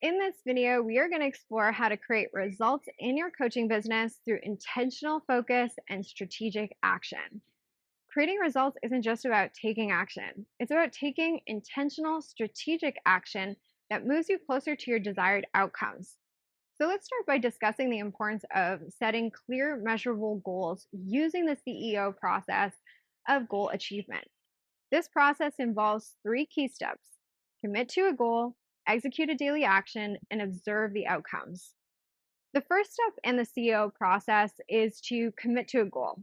In this video, we are going to explore how to create results in your coaching business through intentional focus and strategic action. Creating results isn't just about taking action, it's about taking intentional, strategic action that moves you closer to your desired outcomes. So let's start by discussing the importance of setting clear, measurable goals using the CEO process of goal achievement. This process involves three key steps: commit to a goal, execute a daily action, and observe the outcomes. The first step in the CEO process is to commit to a goal.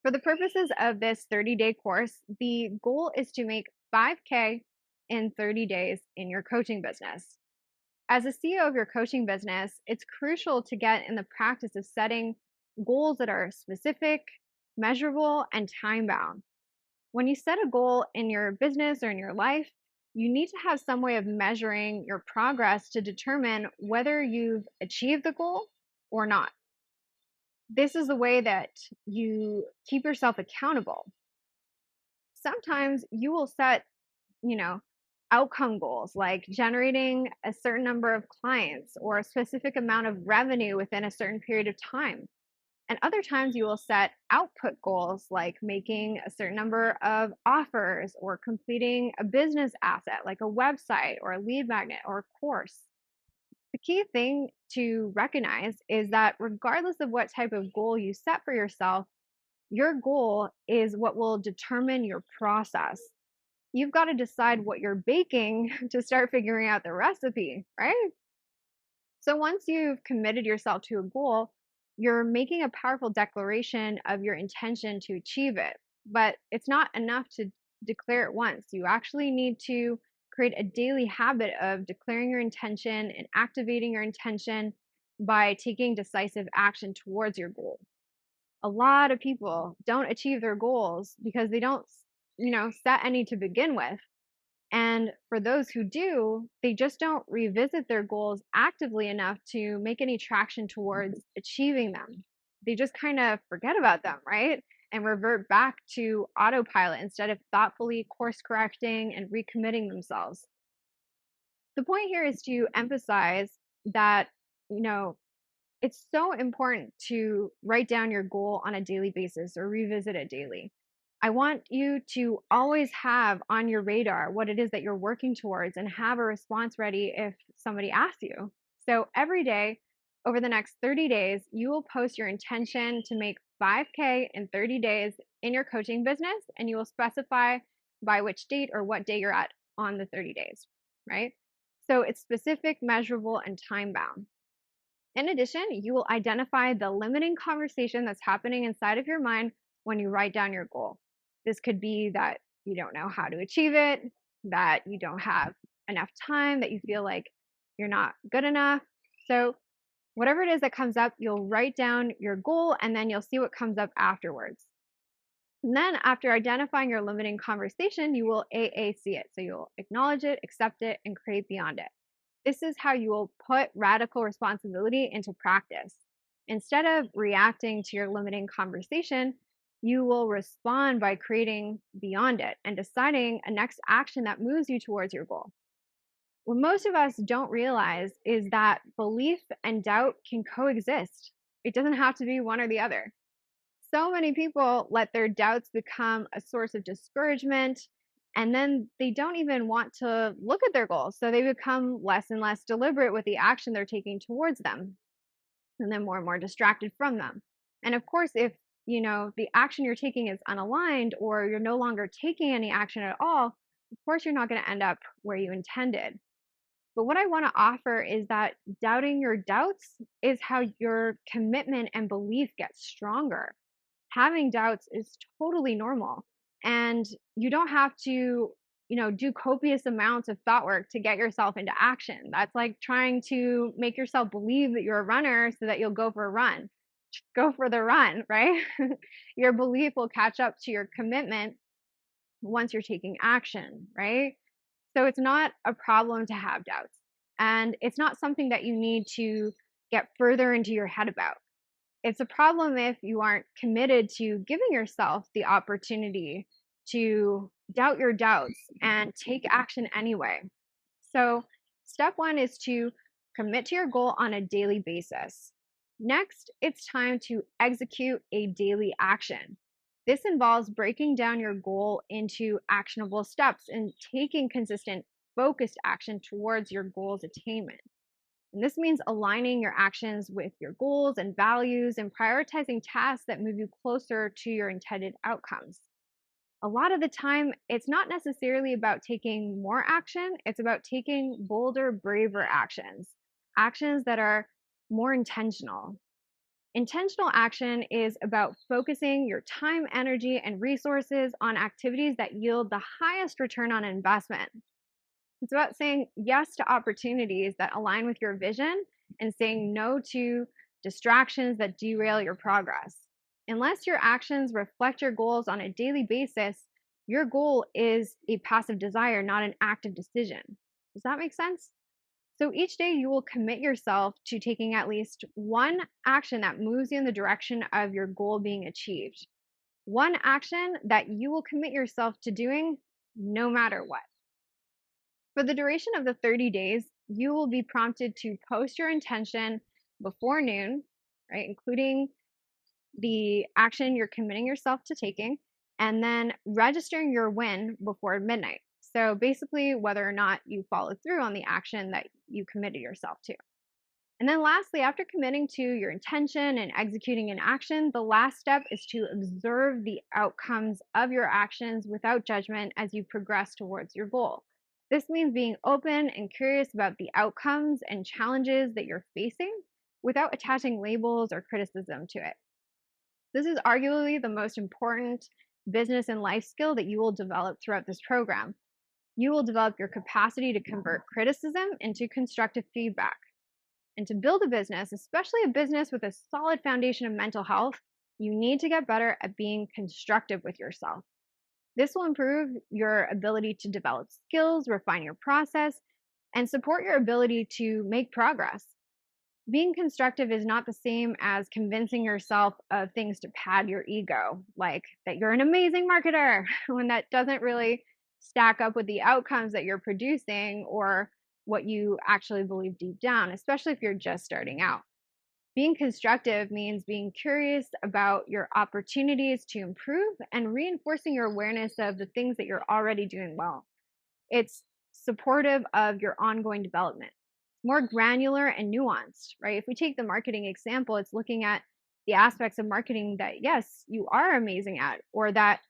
For the purposes of this 30-day course, the goal is to make 5K in 30 days in your coaching business. As a CEO of your coaching business, it's crucial to get in the practice of setting goals that are specific, measurable, and time bound. When you set a goal in your business or in your life, you need to have some way of measuring your progress to determine whether you've achieved the goal or not. This is the way that you keep yourself accountable. Sometimes you will set, you know, outcome goals like generating a certain number of clients or a specific amount of revenue within a certain period of time. And other times you will set output goals like making a certain number of offers or completing a business asset like a website or a lead magnet or a course. The key thing to recognize is that regardless of what type of goal you set for yourself, your goal is what will determine your process. You've got to decide what you're baking to start figuring out the recipe, right? So once you've committed yourself to a goal, you're making a powerful declaration of your intention to achieve it. But it's not enough to declare it once. You actually need to create a daily habit of declaring your intention and activating your intention by taking decisive action towards your goal. A lot of people don't achieve their goals because they don't, set any to begin with. And for those who do, they just don't revisit their goals actively enough to make any traction towards achieving them. They just kind of forget about them, right? And revert back to autopilot instead of thoughtfully course correcting and recommitting themselves. The point here is to emphasize that, you know, it's so important to write down your goal on a daily basis or revisit it daily. I want you to always have on your radar what it is that you're working towards and have a response ready if somebody asks you. So every day over the next 30 days, you will post your intention to make 5K in 30 days in your coaching business, and you will specify by which date or what day you're at on the 30 days, right? So it's specific, measurable, and time bound. In addition, you will identify the limiting conversation that's happening inside of your mind when you write down your goal. This could be that you don't know how to achieve it, that you don't have enough time, that you feel like you're not good enough. So, whatever it is that comes up, you'll write down your goal and then you'll see what comes up afterwards. And then, after identifying your limiting conversation, you will AAC it. So, you'll acknowledge it, accept it, and create beyond it. This is how you will put radical responsibility into practice. Instead of reacting to your limiting conversation, you will respond by creating beyond it and deciding a next action that moves you towards your goal. What most of us don't realize is that belief and doubt can coexist. It doesn't have to be one or the other. So many people let their doubts become a source of discouragement, and then they don't even want to look at their goals. So they become less and less deliberate with the action they're taking towards them, and then more and more distracted from them. And of course, if the action you're taking is unaligned or you're no longer taking any action at all, of course you're not going to end up where you intended. But what I want to offer is that doubting your doubts is how your commitment and belief gets stronger. Having doubts is totally normal. And you don't have to, do copious amounts of thought work to get yourself into action. That's like trying to make yourself believe that you're a runner so that you'll go for a run. Go for the run, right? Your belief will catch up to your commitment once you're taking action, right? So it's not a problem to have doubts. And it's not something that you need to get further into your head about. It's a problem if you aren't committed to giving yourself the opportunity to doubt your doubts and take action anyway. So Step one is to commit to your goal on a daily basis. Next, it's time to execute a daily action. This involves breaking down your goal into actionable steps and taking consistent, focused action towards your goal's attainment. And this means aligning your actions with your goals and values and prioritizing tasks that move you closer to your intended outcomes. A lot of the time, it's not necessarily about taking more action, it's about taking bolder, braver actions, actions that are more intentional. Intentional action is about focusing your time, energy, and resources on activities that yield the highest return on investment. It's about saying yes to opportunities that align with your vision and saying no to distractions that derail your progress. Unless your actions reflect your goals on a daily basis, your goal is a passive desire, not an active decision. Does that make sense? So each day you will commit yourself to taking at least one action that moves you in the direction of your goal being achieved. One action that you will commit yourself to doing no matter what. For the duration of the 30 days, you will be prompted to post your intention before noon, right, including the action you're committing yourself to taking, and then registering your win before midnight. So basically, whether or not you follow through on the action that you committed yourself to. And then lastly, after committing to your intention and executing an action, the last step is to observe the outcomes of your actions without judgment as you progress towards your goal. This means being open and curious about the outcomes and challenges that you're facing without attaching labels or criticism to it. This is arguably the most important business and life skill that you will develop throughout this program. You will develop your capacity to convert criticism into constructive feedback. And to build a business, especially a business with a solid foundation of mental health, you need to get better at being constructive with yourself. This will improve your ability to develop skills, refine your process, and support your ability to make progress. Being constructive is not the same as convincing yourself of things to pad your ego, like that you're an amazing marketer, when that doesn't really stack up with the outcomes that you're producing or what you actually believe deep down, especially if you're just starting out. Being constructive means being curious about your opportunities to improve and reinforcing your awareness of the things that you're already doing well. It's supportive of your ongoing development, more granular and nuanced, right? If we take the marketing example, it's looking at the aspects of marketing that, yes, you are amazing at, or that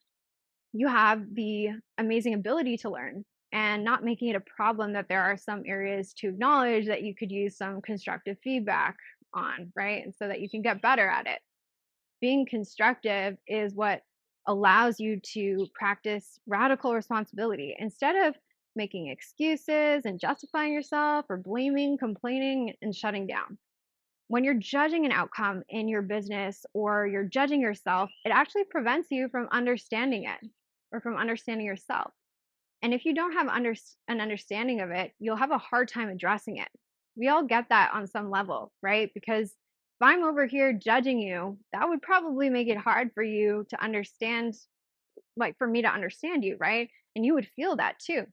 you have the amazing ability to learn, and not making it a problem that there are some areas to acknowledge that you could use some constructive feedback on, right? And so that you can get better at it. Being constructive is what allows you to practice radical responsibility instead of making excuses and justifying yourself or blaming, complaining, and shutting down. When you're judging an outcome in your business or you're judging yourself, it actually prevents you from understanding it or from understanding yourself. And if you don't have an understanding of it, you'll have a hard time addressing it. We all get that on some level, right? Because if I'm over here judging you, that would probably make it hard for you to understand, like for me to understand you, right? And you would feel that too.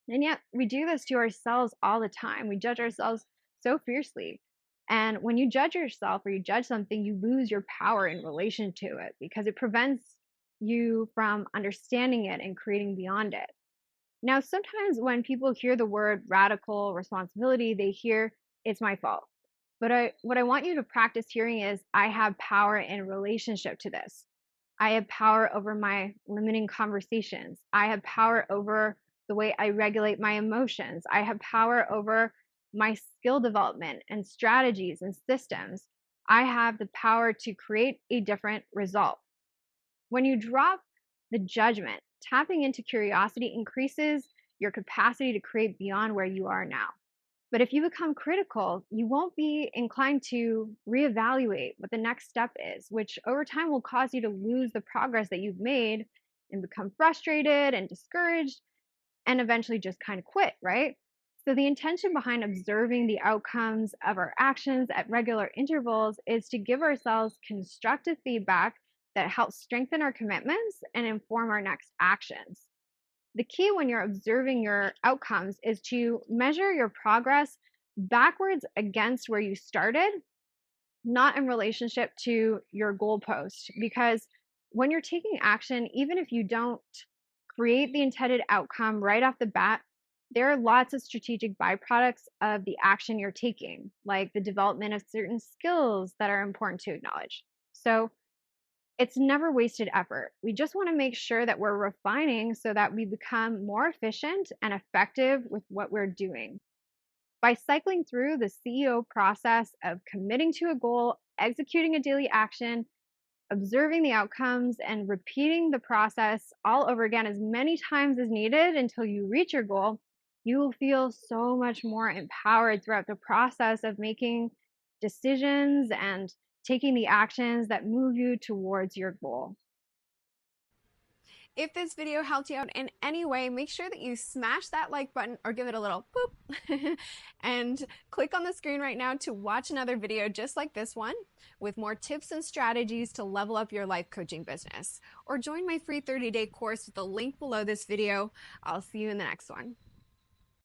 And yet we do this to ourselves all the time. We judge ourselves so fiercely. And when you judge yourself or you judge something, you lose your power in relation to it because it prevents you from understanding it and creating beyond it. Now, sometimes when people hear the word radical responsibility, they hear it's my fault. But what I want you to practice hearing is I have power in relationship to this. I have power over my limiting conversations. I have power over the way I regulate my emotions. I have power over my skill development and strategies and systems. I have the power to create a different result. When you drop the judgment, tapping into curiosity increases your capacity to create beyond where you are now. But if you become critical, you won't be inclined to reevaluate what the next step is, which over time will cause you to lose the progress that you've made and become frustrated and discouraged and eventually just kind of quit, right? So, the intention behind observing the outcomes of our actions at regular intervals is to give ourselves constructive feedback that helps strengthen our commitments and inform our next actions. The key when you're observing your outcomes is to measure your progress backwards against where you started, not in relationship to your goalpost. Because when you're taking action, even if you don't create the intended outcome right off the bat, there are lots of strategic byproducts of the action you're taking, like the development of certain skills that are important to acknowledge. So it's never wasted effort. We just want to make sure that we're refining so that we become more efficient and effective with what we're doing. By cycling through the CEO process of committing to a goal, executing a daily action, observing the outcomes, and repeating the process all over again as many times as needed until you reach your goal, you will feel so much more empowered throughout the process of making decisions and taking the actions that move you towards your goal. If this video helped you out in any way, make sure that you smash that like button or give it a little boop and click on the screen right now to watch another video just like this one with more tips and strategies to level up your life coaching business. Or join my free 30-day course with the link below this video. I'll see you in the next one.